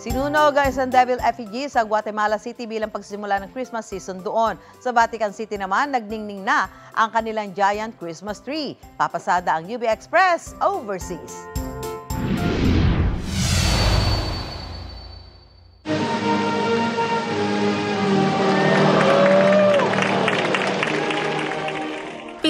Sinunog ang isang devil effigy sa Guatemala City bilang pagsisimula ng Christmas season doon. Sa Vatican City naman, nagningning na ang kanilang giant Christmas tree. Papasada ang UB Express overseas.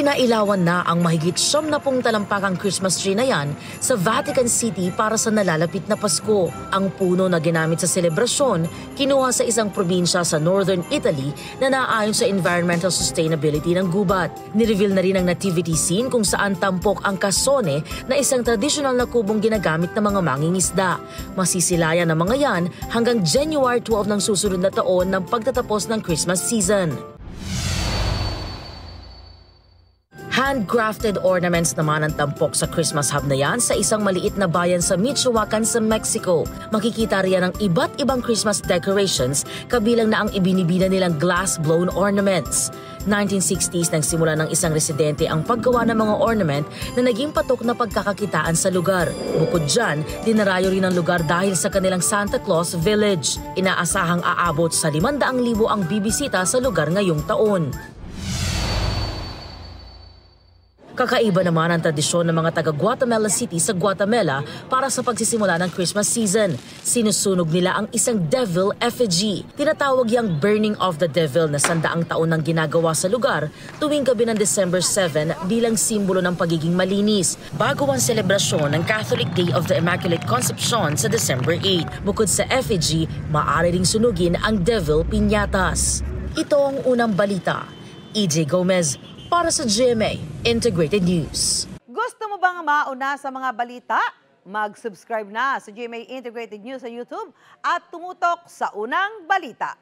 Pinailawan na ang mahigit 70 talampakang Christmas tree na yan sa Vatican City para sa nalalapit na Pasko. Ang puno na ginamit sa selebrasyon, kinuha sa isang probinsya sa Northern Italy na naayon sa environmental sustainability ng gubat. Nireveal na rin ang nativity scene kung saan tampok ang kasone na isang traditional na kubong ginagamit ng mga mangingisda. Masisilayan ng mga yan hanggang January 12 ng susunod na taon ng pagtatapos ng Christmas season. Handcrafted ornaments naman ang tampok sa Christmas hub na yan sa isang maliit na bayan sa Michoacan sa Mexico. Makikita riyan ang iba't ibang Christmas decorations kabilang na ang ibinibida nilang glass-blown ornaments. 1960s nagsimula ng isang residente ang paggawa ng mga ornament na naging patok na pagkakakitaan sa lugar. Bukod dyan, dinarayo rin ang lugar dahil sa kanilang Santa Claus Village. Inaasahang aabot sa 500,000 ang bibisita sa lugar ngayong taon. Kakaiba naman ang tradisyon ng mga taga Guatemala City sa Guatemala para sa pagsisimula ng Christmas season. Sinusunog nila ang isang devil effigy. Tinatawag yang Burning of the Devil na 100 taon nang ginagawa sa lugar tuwing gabi ng December 7 bilang simbolo ng pagiging malinis bago ang selebrasyon ng Catholic Day of the Immaculate Conception sa December 8. Bukod sa effigy, maaari ring sunugin ang devil piñatas. Ito ang unang balita. EJ Gomez para sa GMA Integrated News. Gusto mo bang mauna sa mga balita? Mag-subscribe na sa GMA Integrated News sa YouTube at tumutok sa unang balita.